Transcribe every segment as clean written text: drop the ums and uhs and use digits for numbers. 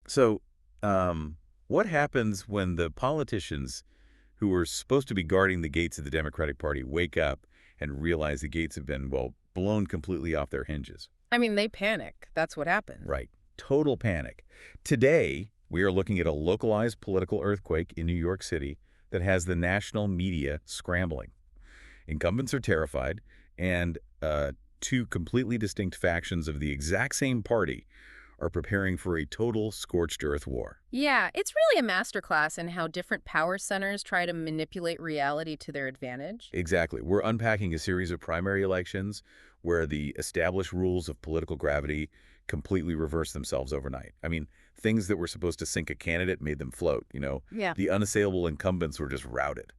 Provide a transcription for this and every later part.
So, what happens when the politicians who are supposed to be guarding the gates of the Democratic Party wake up and realize the gates have been, well, blown completely off their hinges? I mean, they panic. That's what happened. Right. Total panic. Today, we are looking at a localized political earthquake in New York City that has the national media scrambling. Incumbents are terrified, and two completely distinct factions of the exact same party are preparing for a total scorched earth war. Yeah, it's really a masterclass in how different power centers try to manipulate reality to their advantage. Exactly. We're unpacking a series of primary elections where the established rules of political gravity completely reverse themselves overnight. I mean, things that were supposed to sink a candidate made them float, you know? Yeah. The unassailable incumbents were just routed.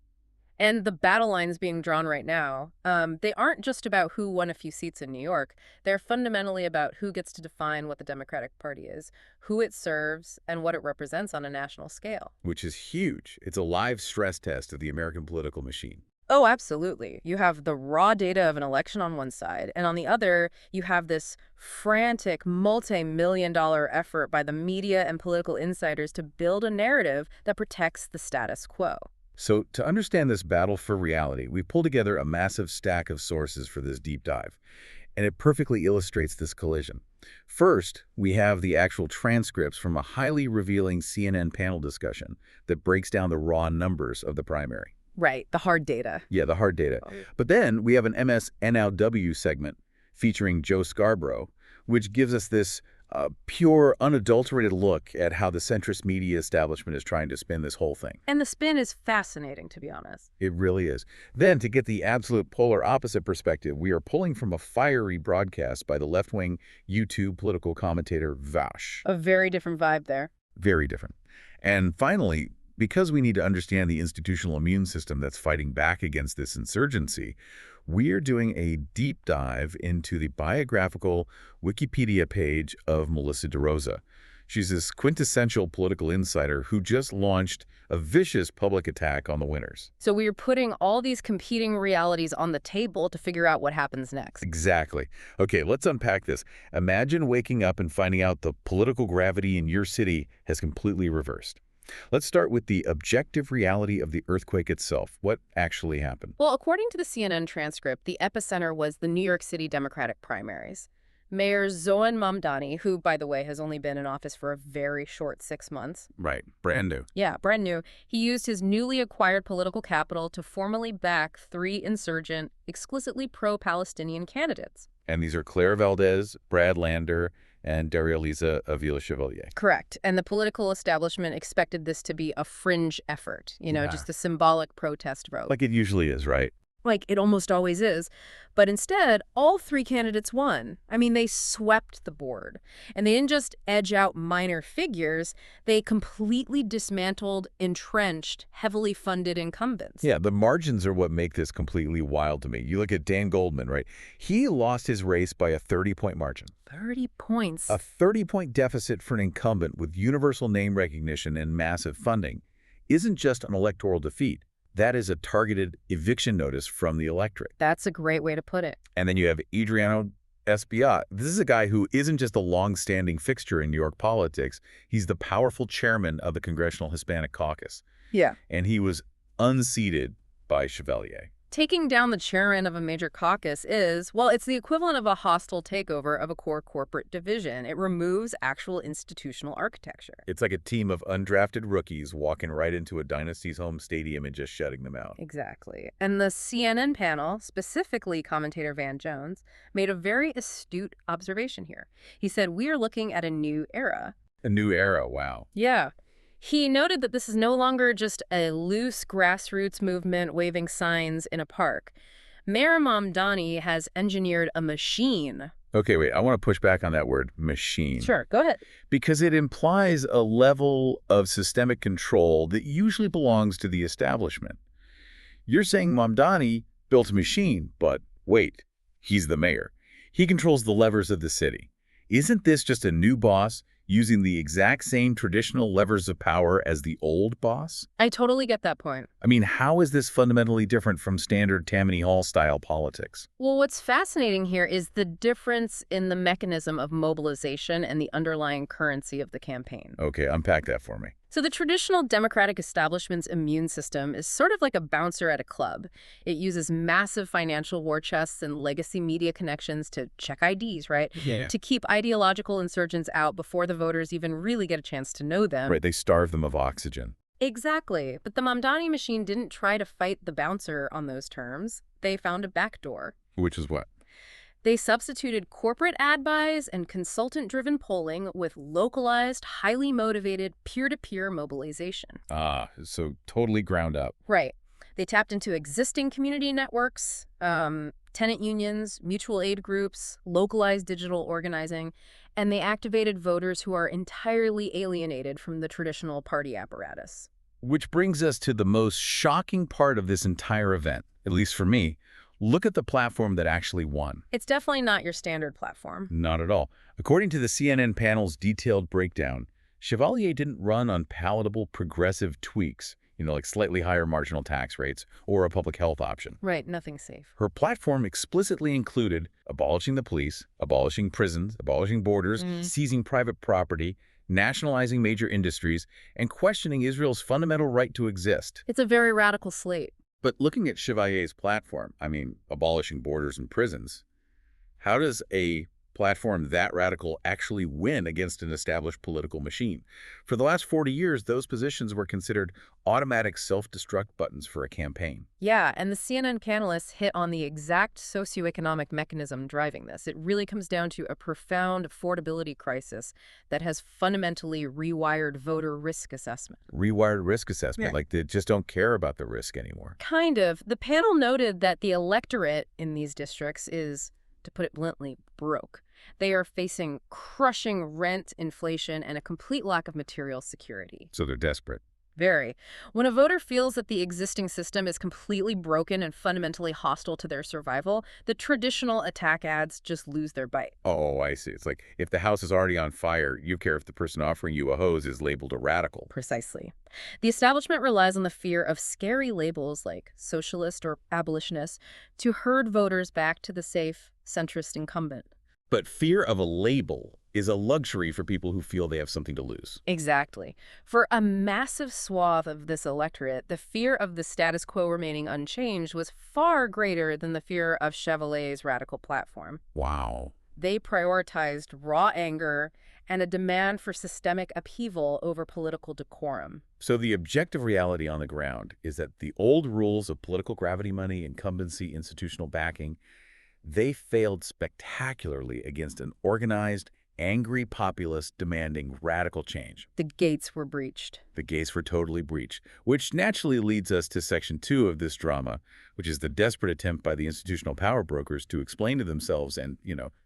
And the battle lines being drawn right now, they aren't just about who won a few seats in New York. They're fundamentally about who gets to define what the Democratic Party is, who it serves, and what it represents on a national scale. Which is huge. It's a live stress test of the American political machine. Oh, absolutely. You have the raw data of an election on one side, and on the other, you have this frantic multi-million-dollar effort by the media and political insiders to build a narrative that protects the status quo. So to understand this battle for reality, we pulled together a massive stack of sources for this deep dive, and it perfectly illustrates this collision. First, we have the actual transcripts from a highly revealing CNN panel discussion that breaks down the raw numbers of the primary. Right, the hard data. Yeah, the hard data. But then we have an MSNLW segment featuring Joe Scarborough, which gives us this pure, unadulterated look at how the centrist media establishment is trying to spin this whole thing. And the spin is fascinating, to be honest. It really is. Then, to get the absolute polar opposite perspective, we are pulling from a fiery broadcast by the left-wing YouTube political commentator Vaush. A very different vibe there. Very different. And finally, because we need to understand the institutional immune system that's fighting back against this insurgency, we're doing a deep dive into the biographical Wikipedia page of Melissa DeRosa. She's this quintessential political insider who just launched a vicious public attack on the winners. So we're putting all these competing realities on the table to figure out what happens next. Exactly. Okay, let's unpack this. Imagine waking up and finding out the political gravity in your city has completely reversed. Let's start with the objective reality of the earthquake itself. What actually happened? Well, according to the CNN transcript, the epicenter was the New York City Democratic primaries. Mayor Zohran Mamdani, who, by the way, has only been in office for a very short 6 months. Right, brand new. Yeah, brand new. He used his newly acquired political capital to formally back 3 insurgent, explicitly pro-Palestinian candidates. And these are Claire Valdez, Brad Lander, and Daria-Liza Avila Chevalier. Correct. And the political establishment expected this to be a fringe effort, Yeah. just a symbolic protest vote. Like it usually is, right? Like it almost always is. But instead, all 3 candidates won. I mean, they swept the board. And they didn't just edge out minor figures. They completely dismantled entrenched, heavily funded incumbents. Yeah, the margins are what make this completely wild to me. You look at Dan Goldman, right? He lost his race by a 30-point margin. 30 points. A 30-point deficit for an incumbent with universal name recognition and massive funding isn't just an electoral defeat. That is a targeted eviction notice from the electorate. That's a great way to put it. And then you have Adriano Espaillat. This is a guy who isn't just a long-standing fixture in New York politics. He's the powerful chairman of the Congressional Hispanic Caucus. Yeah. And he was unseated by Chevalier. Taking down the chairman of a major caucus is, well, it's the equivalent of a hostile takeover of a core corporate division. It removes actual institutional architecture. It's like a team of undrafted rookies walking right into a dynasty's home stadium and just shutting them out. Exactly. And the CNN panel, specifically commentator Van Jones, made a very astute observation here. He said, we are looking at a new era. A new era, wow. Yeah. He noted that this is no longer just a loose grassroots movement waving signs in a park. Mayor Mamdani has engineered a machine. Okay, wait, I want to push back on that word, machine. Sure, go ahead. Because it implies a level of systemic control that usually belongs to the establishment. You're saying Mamdani built a machine, but wait, he's the mayor. He controls the levers of the city. Isn't this just a new boss using the exact same traditional levers of power as the old boss? I totally get that point. I mean, how is this fundamentally different from standard Tammany Hall-style politics? Well, what's fascinating here is the difference in the mechanism of mobilization and the underlying currency of the campaign. Okay, unpack that for me. So the traditional Democratic establishment's immune system is sort of like a bouncer at a club. It uses massive financial war chests and legacy media connections to check IDs, right? Yeah. To keep ideological insurgents out before the voters even really get a chance to know them. Right, they starve them of oxygen. Exactly. But the Mamdani machine didn't try to fight the bouncer on those terms. They found a backdoor. Which is what? They substituted corporate ad buys and consultant-driven polling with localized, highly motivated, peer-to-peer mobilization. Ah, so totally ground up. Right. They tapped into existing community networks, tenant unions, mutual aid groups, localized digital organizing, and they activated voters who are entirely alienated from the traditional party apparatus. Which brings us to the most shocking part of this entire event, at least for me. Look at the platform that actually won. It's definitely not your standard platform. Not at all. According to the CNN panel's detailed breakdown, Chevalier didn't run on palatable progressive tweaks, like slightly higher marginal tax rates or a public health option. Right, nothing safe. Her platform explicitly included abolishing the police, abolishing prisons, abolishing borders, seizing private property, nationalizing major industries, and questioning Israel's fundamental right to exist. It's a very radical slate. But looking at Chevalier's platform, abolishing borders and prisons, how does a platform that radical actually win against an established political machine? For the last 40 years, those positions were considered automatic self-destruct buttons for a campaign. Yeah, and the CNN panelists hit on the exact socioeconomic mechanism driving this. It really comes down to a profound affordability crisis that has fundamentally rewired voter risk assessment. Rewired risk assessment, Yeah. like they just don't care about the risk anymore. Kind of. The panel noted that the electorate in these districts is, to put it bluntly, broke. They are facing crushing rent, inflation, and a complete lack of material security. So they're desperate. Very. When a voter feels that the existing system is completely broken and fundamentally hostile to their survival, the traditional attack ads just lose their bite. Oh, I see. It's like if the house is already on fire, you care if the person offering you a hose is labeled a radical. Precisely. The establishment relies on the fear of scary labels like socialist or abolitionist to herd voters back to the safe, centrist incumbent. But fear of a label is a luxury for people who feel they have something to lose. Exactly. For a massive swath of this electorate, the fear of the status quo remaining unchanged was far greater than the fear of Chevalier's radical platform. Wow. They prioritized raw anger and a demand for systemic upheaval over political decorum. So the objective reality on the ground is that the old rules of political gravity money, incumbency, institutional backing, they failed spectacularly against an organized, angry populace demanding radical change. The gates were breached. The gates were totally breached, which naturally leads us to Section 2 of this drama, which is the desperate attempt by the institutional power brokers to explain to themselves and,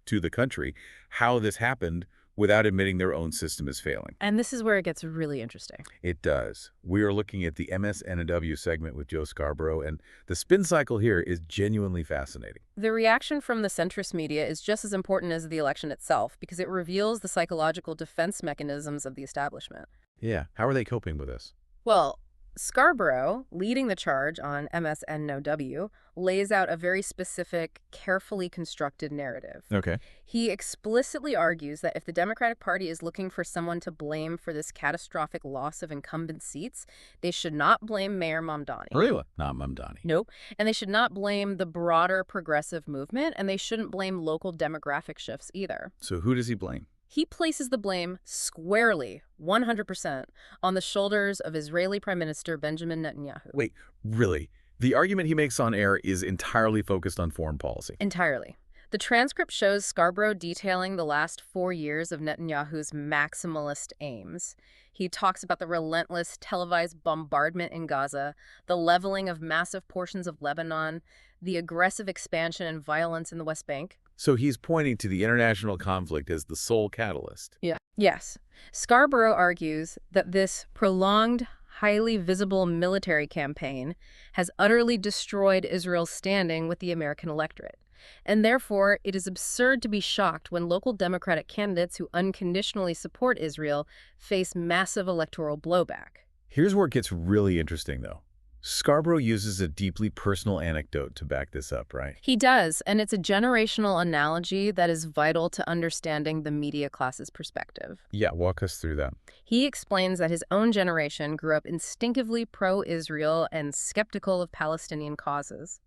to the country how this happened without admitting their own system is failing. And this is where it gets really interesting. It does. We are looking at the MSN&W segment with Joe Scarborough, and the spin cycle here is genuinely fascinating. The reaction from the centrist media is just as important as the election itself because it reveals the psychological defense mechanisms of the establishment. Yeah. How are they coping with this? Well, Scarborough, leading the charge on MSN&W, lays out a very specific, carefully constructed narrative. Okay. He explicitly argues that if the Democratic Party is looking for someone to blame for this catastrophic loss of incumbent seats, they should not blame Mayor Mamdani. Really? Not Mamdani. Nope. And they should not blame the broader progressive movement, and they shouldn't blame local demographic shifts either. So who does he blame? He places the blame squarely, 100%, on the shoulders of Israeli Prime Minister Benjamin Netanyahu. Wait, really? The argument he makes on air is entirely focused on foreign policy. Entirely. The transcript shows Scarborough detailing the last 4 years of Netanyahu's maximalist aims. He talks about the relentless televised bombardment in Gaza, the leveling of massive portions of Lebanon, the aggressive expansion and violence in the West Bank. So he's pointing to the international conflict as the sole catalyst. Yeah. Yes. Scarborough argues that this prolonged, highly visible military campaign has utterly destroyed Israel's standing with the American electorate. And therefore, it is absurd to be shocked when local Democratic candidates who unconditionally support Israel face massive electoral blowback. Here's where it gets really interesting, though. Scarborough uses a deeply personal anecdote to back this up, right? He does, and it's a generational analogy that is vital to understanding the media class's perspective. Yeah, walk us through that. He explains that his own generation grew up instinctively pro-Israel and skeptical of Palestinian causes.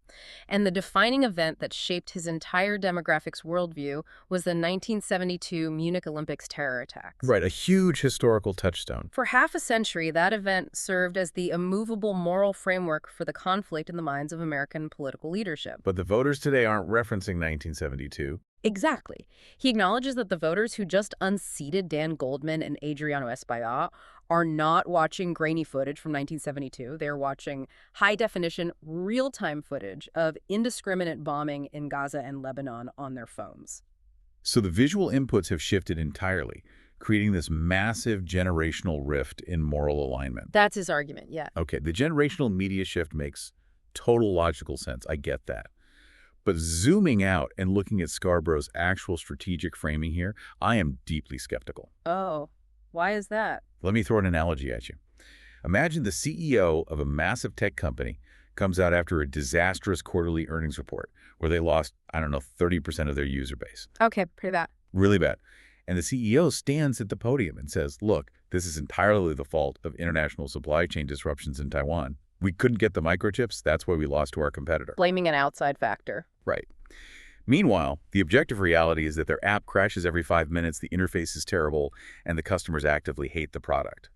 And the defining event that shaped his entire demographics worldview was the 1972 Munich Olympics terror attacks. Right, a huge historical touchstone. For half a century, that event served as the immovable moral framework for the conflict in the minds of American political leadership. But the voters today aren't referencing 1972. Exactly. He acknowledges that the voters who just unseated Dan Goldman and Adriano Espaillat are not watching grainy footage from 1972. They're watching high-definition, real-time footage of indiscriminate bombing in Gaza and Lebanon on their phones. So the visual inputs have shifted entirely, creating this massive generational rift in moral alignment. That's his argument, yeah. Okay, the generational media shift makes total logical sense. I get that. But zooming out and looking at Scarborough's actual strategic framing here, I am deeply skeptical. Oh, why is that? Let me throw an analogy at you. Imagine the CEO of a massive tech company comes out after a disastrous quarterly earnings report where they lost, 30% of their user base. Okay, pretty bad. Really bad. And the CEO stands at the podium and says, look, this is entirely the fault of international supply chain disruptions in Taiwan. We couldn't get the microchips. That's why we lost to our competitor. Blaming an outside factor. Right. Meanwhile, the objective reality is that their app crashes every 5 minutes, the interface is terrible, and the customers actively hate the product.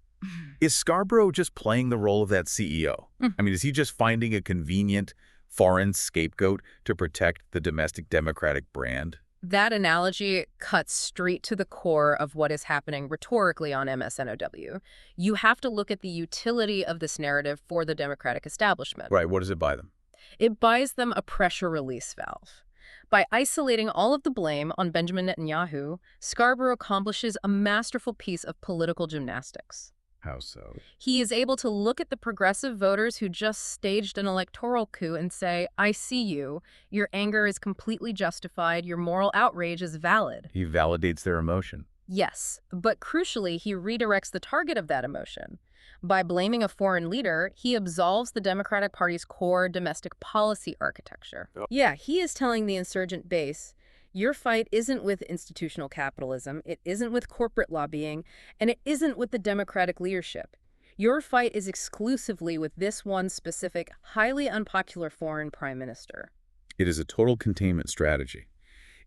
Is Scarborough just playing the role of that CEO? Is he just finding a convenient foreign scapegoat to protect the domestic Democratic brand? That analogy cuts straight to the core of what is happening rhetorically on MSNOW. You have to look at the utility of this narrative for the Democratic establishment. Right. What does it buy them? It buys them a pressure release valve. By isolating all of the blame on Benjamin Netanyahu, Scarborough accomplishes a masterful piece of political gymnastics. How so? He is able to look at the progressive voters who just staged an electoral coup and say, I see you. Your anger is completely justified. Your moral outrage is valid. He validates their emotion. Yes, but crucially, he redirects the target of that emotion. By blaming a foreign leader, he absolves the Democratic Party's core domestic policy architecture. Yeah, he is telling the insurgent base, your fight isn't with institutional capitalism, it isn't with corporate lobbying, and it isn't with the Democratic leadership. Your fight is exclusively with this one specific, highly unpopular foreign prime minister. It is a total containment strategy.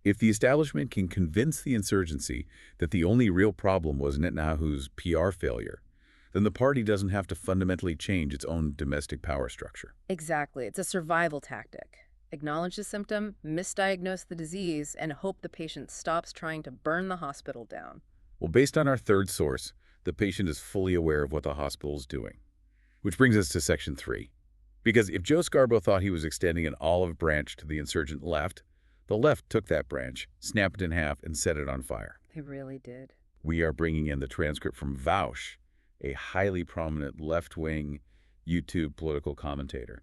If the establishment can convince the insurgency that the only real problem was Netanyahu's PR failure, then the party doesn't have to fundamentally change its own domestic power structure. Exactly. It's a survival tactic. Acknowledge the symptom, misdiagnose the disease, and hope the patient stops trying to burn the hospital down. Well, based on our third source, the patient is fully aware of what the hospital is doing. Which brings us to Section 3. Because if Joe Scarborough thought he was extending an olive branch to the insurgent left, the left took that branch, snapped it in half, and set it on fire. They really did. We are bringing in the transcript from Vaush, a highly prominent left-wing YouTube political commentator.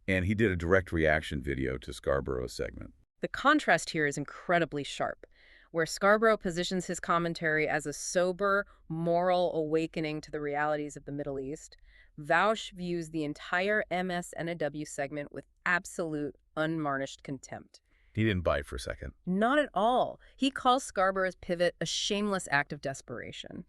And he did a direct reaction video to Scarborough's segment. The contrast here is incredibly sharp. Where Scarborough positions his commentary as a sober, moral awakening to the realities of the Middle East, Vaush views the entire MSNOW segment with absolute, unvarnished contempt. He didn't bite for a second. Not at all. He calls Scarborough's pivot a shameless act of desperation.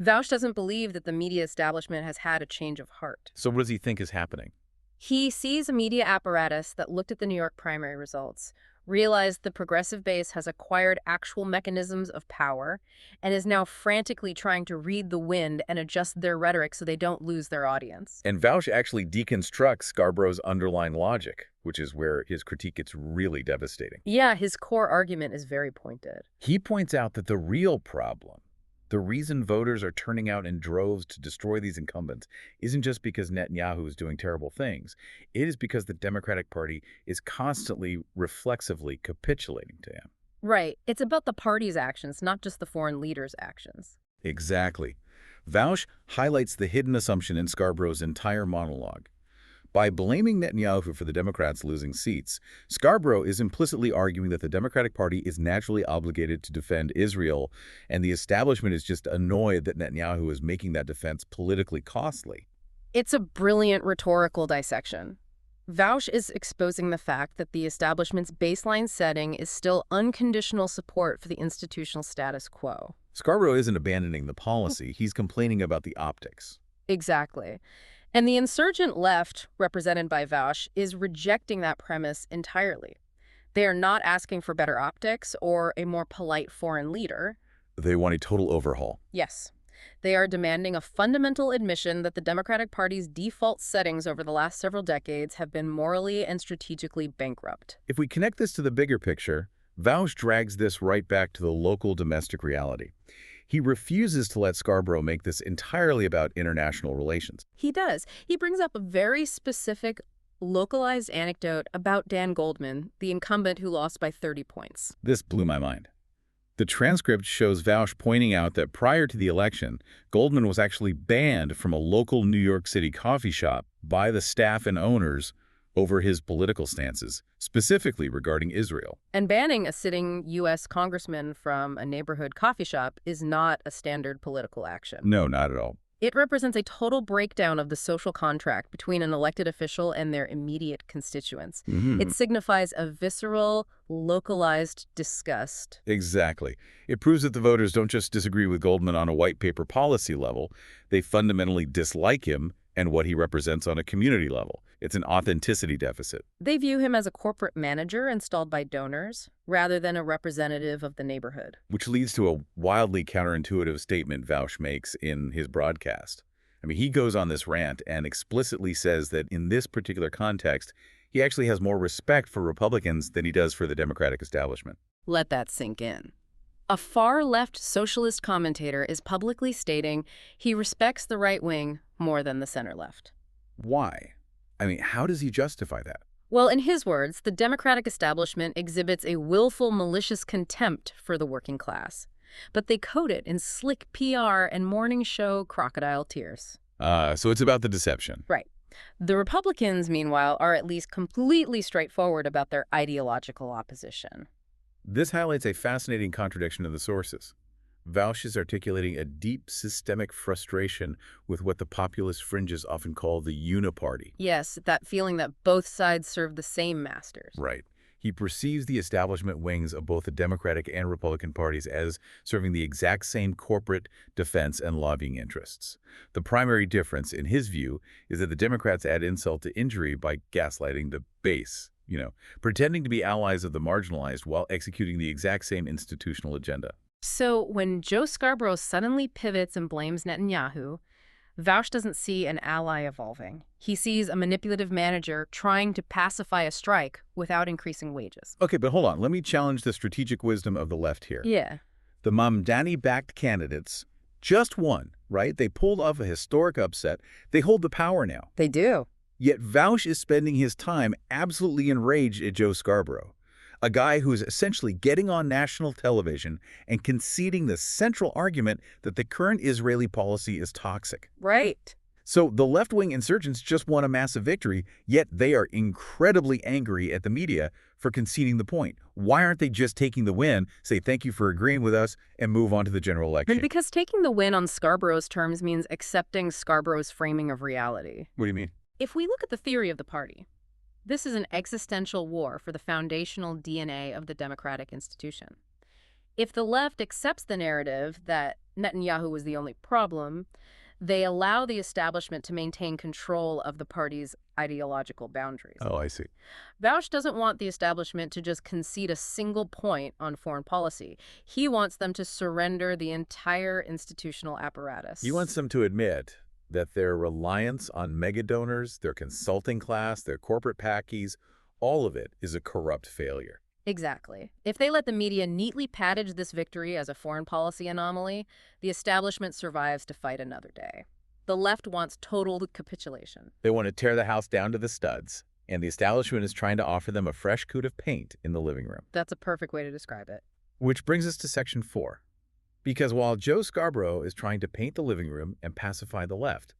Vaush doesn't believe that the media establishment has had a change of heart. So what does he think is happening? He sees a media apparatus that looked at the New York primary results, realized the progressive base has acquired actual mechanisms of power, and is now frantically trying to read the wind and adjust their rhetoric so they don't lose their audience. And Vaush actually deconstructs Scarborough's underlying logic, which is where his critique gets really devastating. Yeah, his core argument is very pointed. He points out that the real problem, the reason voters are turning out in droves to destroy these incumbents, isn't just because Netanyahu is doing terrible things. It is because the Democratic Party is constantly, reflexively capitulating to him. Right. It's about the party's actions, not just the foreign leader's actions. Exactly. Vaush highlights the hidden assumption in Scarborough's entire monologue. By blaming Netanyahu for the Democrats losing seats, Scarborough is implicitly arguing that the Democratic Party is naturally obligated to defend Israel, and the establishment is just annoyed that Netanyahu is making that defense politically costly. It's a brilliant rhetorical dissection. Vaush is exposing the fact that the establishment's baseline setting is still unconditional support for the institutional status quo. Scarborough isn't abandoning the policy, he's complaining about the optics. Exactly. And the insurgent left, represented by Vaush, is rejecting that premise entirely. They are not asking for better optics or a more polite foreign leader. They want a total overhaul. Yes. They are demanding a fundamental admission that the Democratic Party's default settings over the last several decades have been morally and strategically bankrupt. If we connect this to the bigger picture, Vaush drags this right back to the local domestic reality. He refuses to let Scarborough make this entirely about international relations. He does. He brings up a very specific, localized anecdote about Dan Goldman, the incumbent who lost by 30 points. This blew my mind. The transcript shows Vaush pointing out that prior to the election, Goldman was actually banned from a local New York City coffee shop by the staff and owners over his political stances, specifically regarding Israel. And banning a sitting U.S. congressman from a neighborhood coffee shop is not a standard political action. No, not at all. It represents a total breakdown of the social contract between an elected official and their immediate constituents. It signifies a visceral, localized disgust. Exactly. It proves that the voters don't just disagree with Goldman on a white paper policy level, they fundamentally dislike him and what he represents on a community level. It's an authenticity deficit. They view him as a corporate manager installed by donors, rather than a representative of the neighborhood. Which leads to a wildly counterintuitive statement Vaush makes in his broadcast. I mean, he goes on this rant and explicitly says that in this particular context, he actually has more respect for Republicans than he does for the Democratic establishment. Let that sink in. A far-left socialist commentator is publicly stating he respects the right wing more than the center-left. Why? I mean, how does he justify that? Well, in his words, the Democratic establishment exhibits a willful, malicious contempt for the working class. But they coat it in slick PR and morning show crocodile tears. So it's about the deception. Right. The Republicans, meanwhile, are at least completely straightforward about their ideological opposition. This highlights a fascinating contradiction in the sources. Vaush is articulating a deep systemic frustration with what the populist fringes often call the uniparty. Yes, that feeling that both sides serve the same masters. Right. He perceives the establishment wings of both the Democratic and Republican parties as serving the exact same corporate, defense, and lobbying interests. The primary difference, in his view, is that the Democrats add insult to injury by gaslighting the base, pretending to be allies of the marginalized while executing the exact same institutional agenda. So when Joe Scarborough suddenly pivots and blames Netanyahu, Vaush doesn't see an ally evolving. He sees a manipulative manager trying to pacify a strike without increasing wages. Okay, but hold on. Let me challenge the strategic wisdom of the left here. Yeah. The Mamdani-backed candidates just won, right? They pulled off a historic upset. They hold the power now. They do. Yet Vaush is spending his time absolutely enraged at Joe Scarborough, a guy who is essentially getting on national television and conceding the central argument that the current Israeli policy is toxic. Right. So the left-wing insurgents just won a massive victory, yet they are incredibly angry at the media for conceding the point. Why aren't they just taking the win, say thank you for agreeing with us, and move on to the general election? Because taking the win on Scarborough's terms means accepting Scarborough's framing of reality. What do you mean? If we look at the theory of the party, this is an existential war for the foundational DNA of the democratic institution. If the left accepts the narrative that Netanyahu was the only problem, they allow the establishment to maintain control of the party's ideological boundaries. Oh, I see. Vaush doesn't want the establishment to just concede a single point on foreign policy. He wants them to surrender the entire institutional apparatus. He wants them to admit that their reliance on mega donors, their consulting class, their corporate packies, all of it is a corrupt failure. Exactly. If they let the media neatly package this victory as a foreign policy anomaly, the establishment survives to fight another day. The left wants total capitulation. They want to tear the house down to the studs, and the establishment is trying to offer them a fresh coat of paint in the living room. That's a perfect way to describe it. Which brings us to Section 4. Because while Joe Scarborough is trying to paint the living room and pacify the left,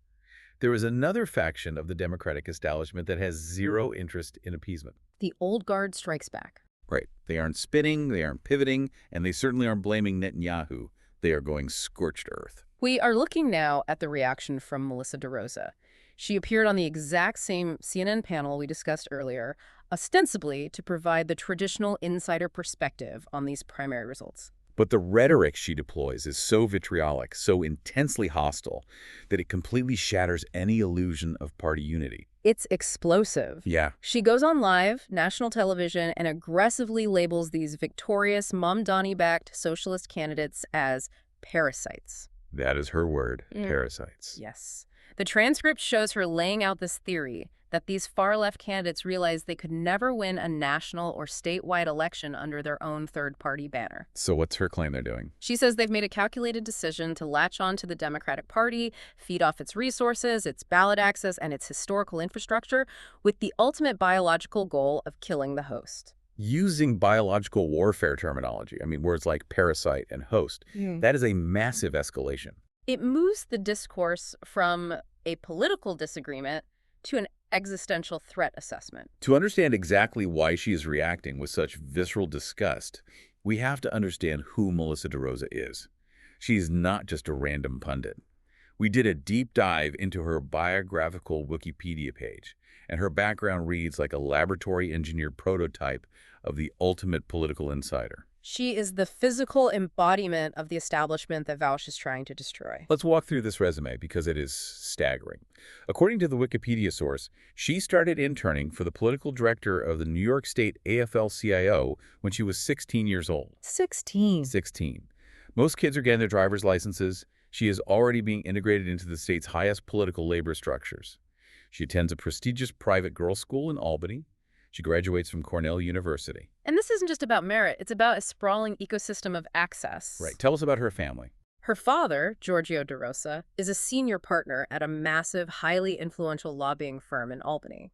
There is another faction of the Democratic establishment that has zero interest in appeasement. The old guard strikes back. Right. They aren't spinning, they aren't pivoting, and they certainly aren't blaming Netanyahu. They are going scorched earth. We are looking now at the reaction from Melissa DeRosa. She appeared on the exact same CNN panel we discussed earlier, ostensibly to provide the traditional insider perspective on these primary results. But the rhetoric she deploys is so vitriolic, so intensely hostile, that it completely shatters any illusion of party unity. It's explosive. Yeah. She goes on live, national television, and aggressively labels these victorious, Mamdani-backed socialist candidates as parasites. That is her word, parasites. Yes. The transcript shows her laying out this theory that these far-left candidates realized they could never win a national or statewide election under their own third-party banner. So what's her claim they're doing? She says they've made a calculated decision to latch on to the Democratic Party, feed off its resources, its ballot access, and its historical infrastructure, with the ultimate biological goal of killing the host. Using biological warfare terminology, I mean, words like parasite and host, that is a massive escalation. It moves the discourse from a political disagreement to an existential threat assessment. To understand exactly why she is reacting with such visceral disgust, we have to understand who Melissa DeRosa is. She's not just a random pundit. We did a deep dive into her biographical Wikipedia page, and her background reads like a laboratory-engineered prototype of the ultimate political insider. She is the physical embodiment of the establishment that Vaush is trying to destroy. Let's walk through this resume because it is staggering. According to the Wikipedia source, she started interning for the political director of the New York State AFL-CIO when she was 16 years old. 16. 16. Most kids are getting their driver's licenses. She is already being integrated into the state's highest political labor structures. She attends a prestigious private girls' school in Albany. She graduates from Cornell University. And this isn't just about merit. It's about a sprawling ecosystem of access. Right. Tell us about her family. Her father, Giorgio DeRosa, is a senior partner at a massive, highly influential lobbying firm in Albany.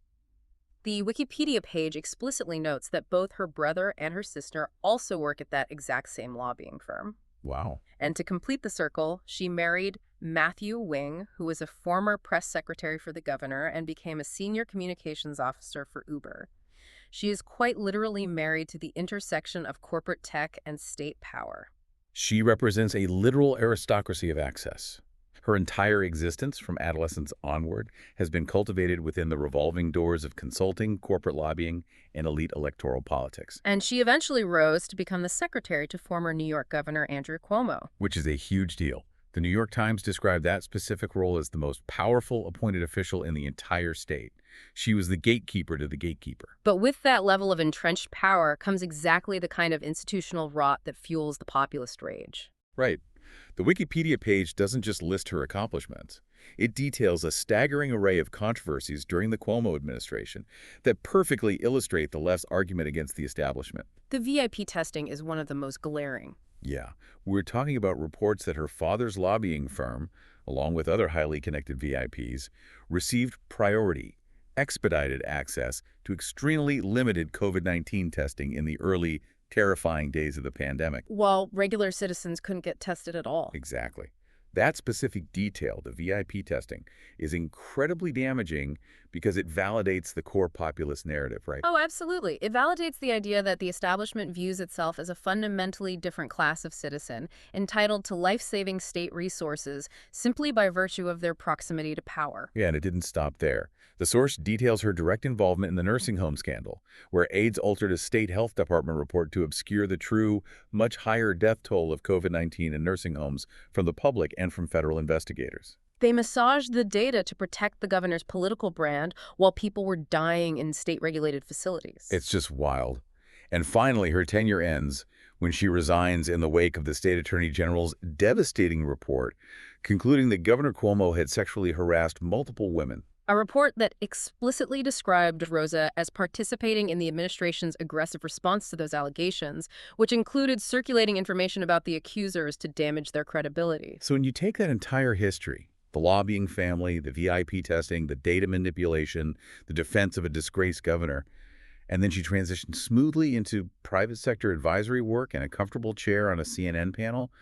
The Wikipedia page explicitly notes that both her brother and her sister also work at that exact same lobbying firm. Wow. And to complete the circle, she married Matthew Wing, who was a former press secretary for the governor and became a senior communications officer for Uber. She is quite literally married to the intersection of corporate tech and state power. She represents a literal aristocracy of access. Her entire existence, from adolescence onward, has been cultivated within the revolving doors of consulting, corporate lobbying, and elite electoral politics. And she eventually rose to become the secretary to former New York Governor Andrew Cuomo. Which is a huge deal. The New York Times described that specific role as the most powerful appointed official in the entire state. She was the gatekeeper to the gatekeeper. But with that level of entrenched power comes exactly the kind of institutional rot that fuels the populist rage. Right. The Wikipedia page doesn't just list her accomplishments. It details a staggering array of controversies during the Cuomo administration that perfectly illustrate the left's argument against the establishment. The VIP testing is one of the most glaring. Yeah, we're talking about reports that her father's lobbying firm, along with other highly connected VIPs, received priority, expedited access to extremely limited COVID-19 testing in the early, terrifying days of the pandemic. While regular citizens couldn't get tested at all. Exactly. That specific detail, the VIP testing, is incredibly damaging because it validates the core populist narrative, right? Oh, absolutely. It validates the idea that the establishment views itself as a fundamentally different class of citizen, entitled to life-saving state resources simply by virtue of their proximity to power. Yeah, and it didn't stop there. The source details her direct involvement in the nursing home scandal, where aides altered a state health department report to obscure the true, much higher death toll of COVID-19 in nursing homes from the public and from federal investigators. They massaged the data to protect the governor's political brand while people were dying in state-regulated facilities. It's just wild. And finally, her tenure ends when she resigns in the wake of the state attorney general's devastating report, concluding that Governor Cuomo had sexually harassed multiple women. A report that explicitly described Rosa as participating in the administration's aggressive response to those allegations, which included circulating information about the accusers to damage their credibility. So when you take that entire history, the lobbying family, the VIP testing, the data manipulation, the defense of a disgraced governor, and then she transitioned smoothly into private sector advisory work and a comfortable chair on a CNN panel,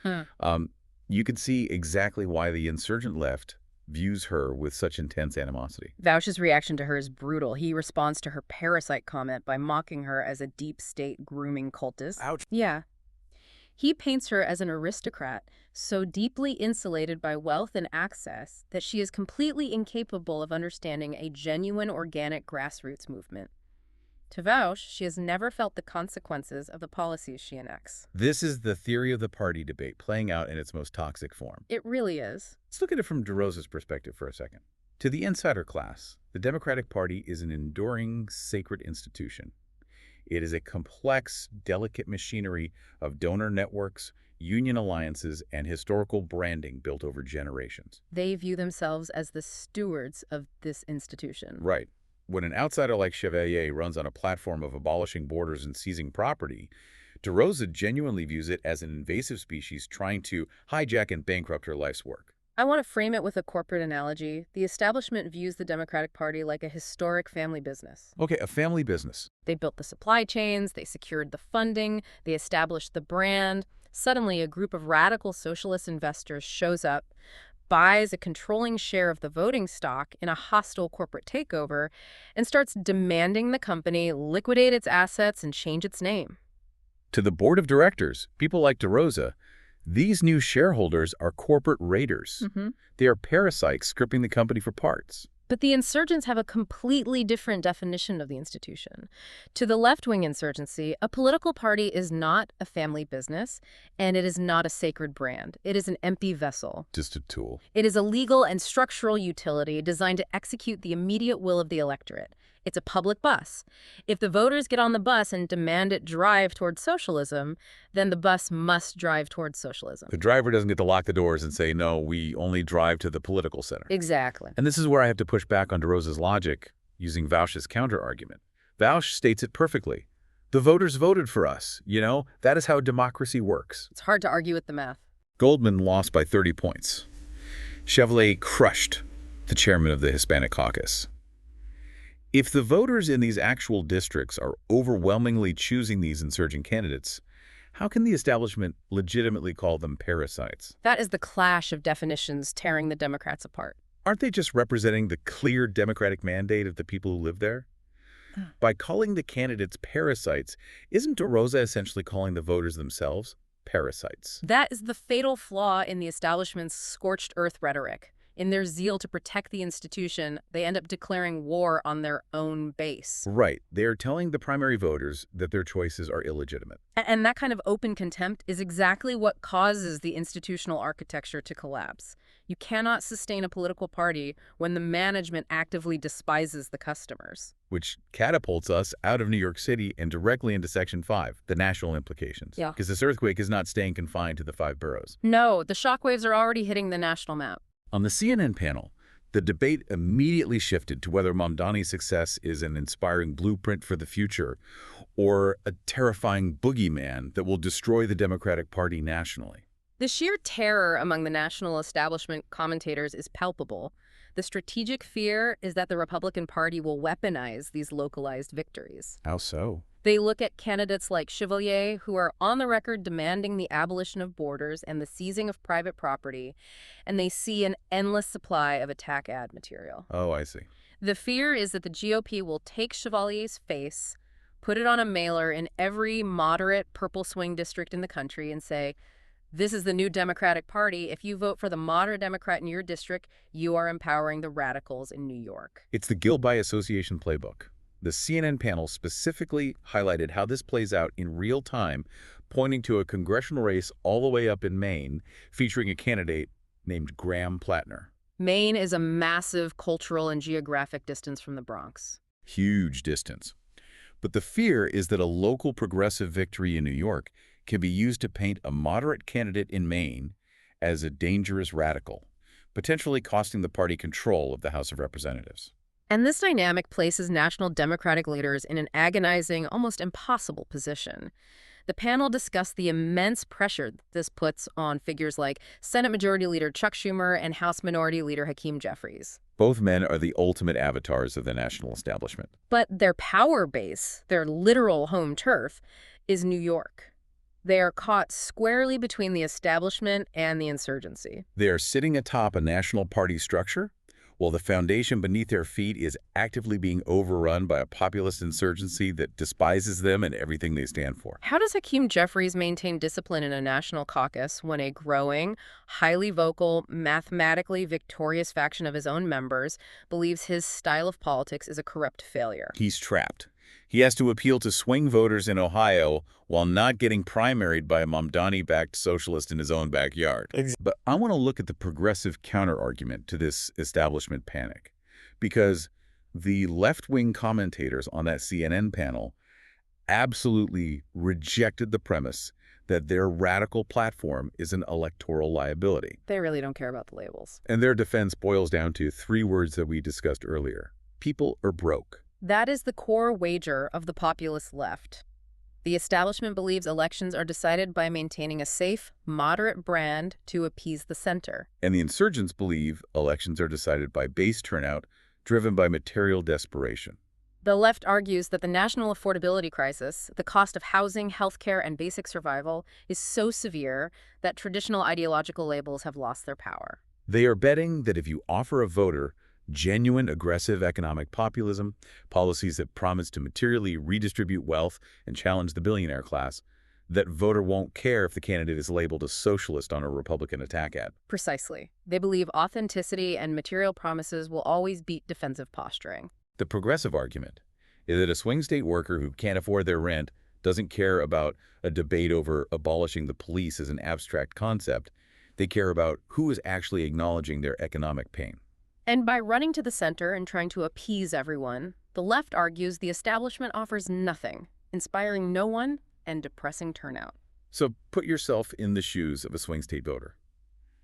you could see exactly why the insurgent left views her with such intense animosity. Vaush's reaction to her is brutal. He responds to her parasite comment by mocking her as a deep state grooming cultist. Ouch. Yeah. He paints her as an aristocrat, so deeply insulated by wealth and access that she is completely incapable of understanding a genuine organic grassroots movement. To Vaush, she has never felt the consequences of the policies she enacts. This is the theory of the party debate playing out in its most toxic form. It really is. Let's look at it from DeRosa's perspective for a second. To the insider class, the Democratic Party is an enduring, sacred institution. It is a complex, delicate machinery of donor networks, union alliances, and historical branding built over generations. They view themselves as the stewards of this institution. Right. When an outsider like Chevalier runs on a platform of abolishing borders and seizing property, DeRosa genuinely views it as an invasive species trying to hijack and bankrupt her life's work. I want to frame it with a corporate analogy. The establishment views the Democratic Party like a historic family business. Okay, a family business. They built the supply chains, they secured the funding, they established the brand. Suddenly, a group of radical socialist investors shows up, buys a controlling share of the voting stock in a hostile corporate takeover, and starts demanding the company liquidate its assets and change its name. To the board of directors, people like DeRosa, these new shareholders are corporate raiders. They are parasites stripping the company for parts. But the insurgents have a completely different definition of the institution. To the left-wing insurgency, a political party is not a family business, and it is not a sacred brand. It is an empty vessel. Just a tool. It is a legal and structural utility designed to execute the immediate will of the electorate. It's a public bus. If the voters get on the bus and demand it drive towards socialism, then the bus must drive towards socialism. The driver doesn't get to lock the doors and say, no, we only drive to the political center. Exactly. And this is where I have to push back on DeRosa's logic using Vaush's counter-argument. Vaush states it perfectly. The voters voted for us, That is how democracy works. It's hard to argue with the math. Goldman lost by 30 points. Chevalier crushed the chairman of the Hispanic caucus. If the voters in these actual districts are overwhelmingly choosing these insurgent candidates, how can the establishment legitimately call them parasites? That is the clash of definitions tearing the Democrats apart. Aren't they just representing the clear democratic mandate of the people who live there? By calling the candidates parasites, isn't DeRosa essentially calling the voters themselves parasites? That is the fatal flaw in the establishment's scorched earth rhetoric. In their zeal to protect the institution, they end up declaring war on their own base. Right. They are telling the primary voters that their choices are illegitimate. And that kind of open contempt is exactly what causes the institutional architecture to collapse. You cannot sustain a political party when the management actively despises the customers. Which catapults us out of New York City and directly into Section 5, the national implications. Yeah. Because this earthquake is not staying confined to the 5 boroughs. No, the shockwaves are already hitting the national map. On the CNN panel, the debate immediately shifted to whether Mamdani's success is an inspiring blueprint for the future or a terrifying boogeyman that will destroy the Democratic Party nationally. The sheer terror among the national establishment commentators is palpable. The strategic fear is that the Republican Party will weaponize these localized victories. How so? They look at candidates like Chevalier, who are on the record demanding the abolition of borders and the seizing of private property, and they see an endless supply of attack ad material. Oh, I see. The fear is that the GOP will take Chevalier's face, put it on a mailer in every moderate purple swing district in the country, and say, this is the new Democratic Party. If you vote for the moderate Democrat in your district, you are empowering the radicals in New York. It's the guilt by association playbook. The CNN panel specifically highlighted how this plays out in real time, pointing to a congressional race all the way up in Maine, featuring a candidate named Graham Plattner. Maine is a massive cultural and geographic distance from the Bronx. Huge distance. But the fear is that a local progressive victory in New York can be used to paint a moderate candidate in Maine as a dangerous radical, potentially costing the party control of the House of Representatives. And this dynamic places national Democratic leaders in an agonizing, almost impossible position. The panel discussed the immense pressure this puts on figures like Senate Majority Leader Chuck Schumer and House Minority Leader Hakeem Jeffries. Both men are the ultimate avatars of the national establishment. But their power base, their literal home turf, is New York. They are caught squarely between the establishment and the insurgency. They are sitting atop a national party structure, while the foundation beneath their feet is actively being overrun by a populist insurgency that despises them and everything they stand for. How does Hakeem Jeffries maintain discipline in a national caucus when a growing, highly vocal, mathematically victorious faction of his own members believes his style of politics is a corrupt failure? He's trapped. He has to appeal to swing voters in Ohio while not getting primaried by a Mamdani-backed socialist in his own backyard. But I want to look at the progressive counterargument to this establishment panic, because the left-wing commentators on that CNN panel absolutely rejected the premise that their radical platform is an electoral liability. They really don't care about the labels. And their defense boils down to three words that we discussed earlier. People are broke. That is the core wager of the populist left. The establishment believes elections are decided by maintaining a safe, moderate brand to appease the center. And the insurgents believe elections are decided by base turnout, driven by material desperation. The left argues that the national affordability crisis, the cost of housing, healthcare, and basic survival, is so severe that traditional ideological labels have lost their power. They are betting that if you offer a voter genuine aggressive economic populism, policies that promise to materially redistribute wealth and challenge the billionaire class, that voter won't care if the candidate is labeled a socialist on a Republican attack ad. Precisely. They believe authenticity and material promises will always beat defensive posturing. The progressive argument is that a swing state worker who can't afford their rent doesn't care about a debate over abolishing the police as an abstract concept. They care about who is actually acknowledging their economic pain. And by running to the center and trying to appease everyone, the left argues the establishment offers nothing, inspiring no one and depressing turnout. So put yourself in the shoes of a swing state voter.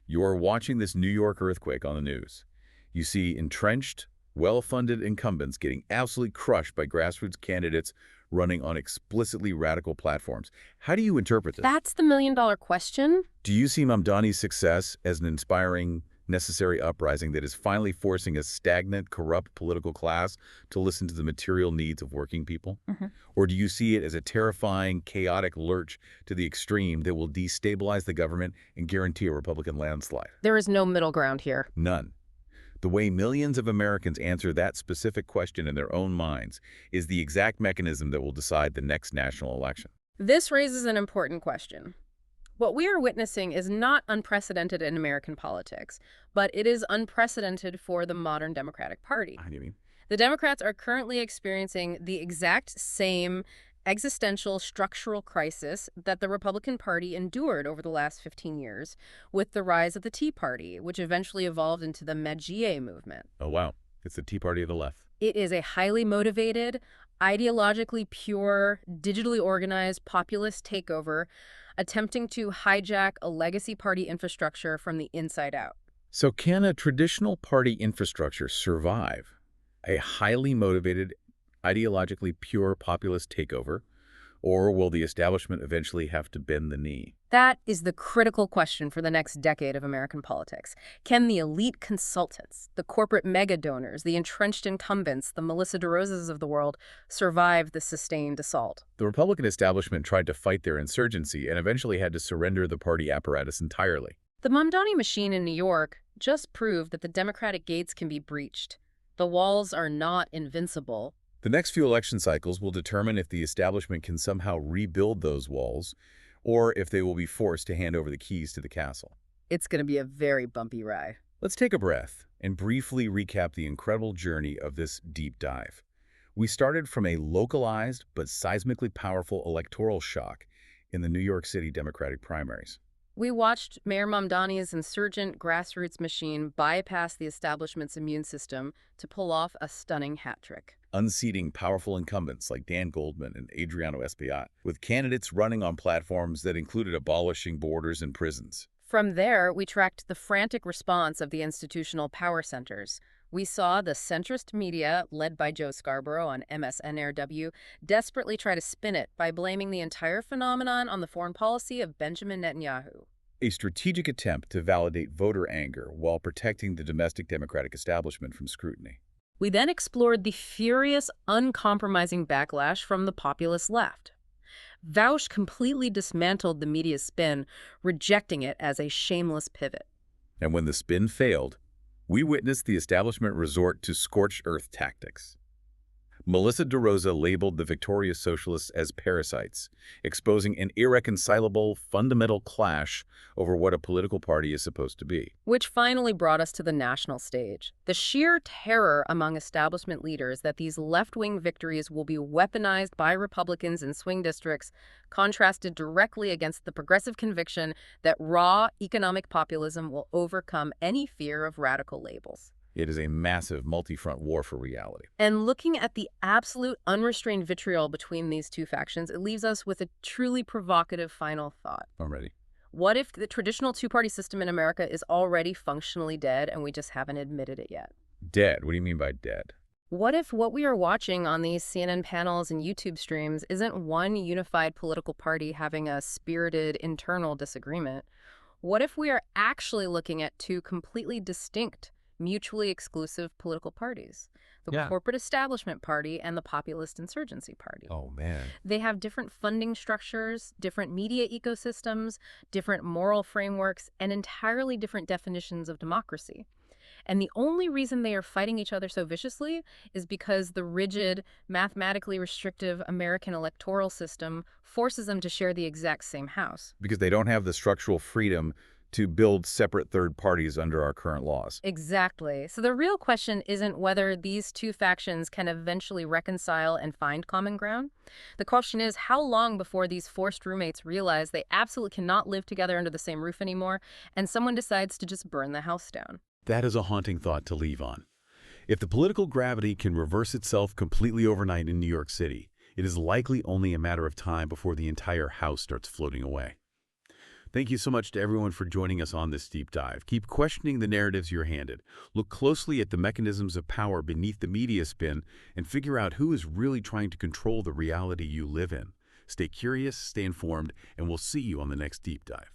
You are watching this New York earthquake on the news. You see entrenched, well-funded incumbents getting absolutely crushed by grassroots candidates running on explicitly radical platforms. How do you interpret this? That's the million-dollar question. Do you see Mamdani's success as an inspiring, necessary uprising that is finally forcing a stagnant, corrupt political class to listen to the material needs of working people? Or do you see it as a terrifying, chaotic lurch to the extreme that will destabilize the government and guarantee a Republican landslide? There is no middle ground here. None. The way millions of Americans answer that specific question in their own minds is the exact mechanism that will decide the next national election. This raises an important question. What we are witnessing is not unprecedented in American politics, but it is unprecedented for the modern Democratic Party. How do you mean? The Democrats are currently experiencing the exact same existential structural crisis that the Republican Party endured over the last 15 years with the rise of the Tea Party, which eventually evolved into the MeLoRidAI movement. Oh, wow. It's the Tea Party of the left. It is a highly motivated, ideologically pure, digitally organized populist takeover attempting to hijack a legacy party infrastructure from the inside out. So can a traditional party infrastructure survive a highly motivated, ideologically pure populist takeover, or will the establishment eventually have to bend the knee? That is the critical question for the next decade of American politics. Can the elite consultants, the corporate mega donors, the entrenched incumbents, the Melissa DeRosas of the world survive the sustained assault? The Republican establishment tried to fight their insurgency and eventually had to surrender the party apparatus entirely. The Mamdani machine in New York just proved that the Democratic gates can be breached. The walls are not invincible. The next few election cycles will determine if the establishment can somehow rebuild those walls, or if they will be forced to hand over the keys to the castle. It's going to be a very bumpy ride. Let's take a breath and briefly recap the incredible journey of this deep dive. We started from a localized but seismically powerful electoral shock in the New York City Democratic primaries. We watched Mayor Mamdani's insurgent grassroots machine bypass the establishment's immune system to pull off a stunning hat trick, unseating powerful incumbents like Dan Goldman and Adriano Espaillat, with candidates running on platforms that included abolishing borders and prisons. From there, we tracked the frantic response of the institutional power centers. We saw the centrist media, led by Joe Scarborough on MSNRW, desperately try to spin it by blaming the entire phenomenon on the foreign policy of Benjamin Netanyahu. A strategic attempt to validate voter anger while protecting the domestic Democratic establishment from scrutiny. We then explored the furious, uncompromising backlash from the populist left. Vaush completely dismantled the media's spin, rejecting it as a shameless pivot. And when the spin failed, we witnessed the establishment resort to scorched earth tactics. Melissa DeRosa labeled the victorious socialists as parasites, exposing an irreconcilable, fundamental clash over what a political party is supposed to be. Which finally brought us to the national stage. The sheer terror among establishment leaders that these left-wing victories will be weaponized by Republicans in swing districts contrasted directly against the progressive conviction that raw economic populism will overcome any fear of radical labels. It is a massive multi-front war for reality. And looking at the absolute unrestrained vitriol between these two factions, it leaves us with a truly provocative final thought. I'm ready. What if the traditional two-party system in America is already functionally dead and we just haven't admitted it yet? Dead? What do you mean by dead? What if what we are watching on these CNN panels and YouTube streams isn't one unified political party having a spirited internal disagreement? What if we are actually looking at two completely distinct, mutually exclusive political parties? The corporate establishment party and the populist insurgency party. Oh, man. They have different funding structures, different media ecosystems, different moral frameworks, and entirely different definitions of democracy. And the only reason they are fighting each other so viciously is because the rigid, mathematically restrictive American electoral system forces them to share the exact same house. Because they don't have the structural freedom to build separate third parties under our current laws. Exactly. So the real question isn't whether these two factions can eventually reconcile and find common ground. The question is how long before these forced roommates realize they absolutely cannot live together under the same roof anymore, and someone decides to just burn the house down. That is a haunting thought to leave on. If the political gravity can reverse itself completely overnight in New York City, it is likely only a matter of time before the entire house starts floating away. Thank you so much to everyone for joining us on this deep dive. Keep questioning the narratives you're handed. Look closely at the mechanisms of power beneath the media spin and figure out who is really trying to control the reality you live in. Stay curious, stay informed, and we'll see you on the next deep dive.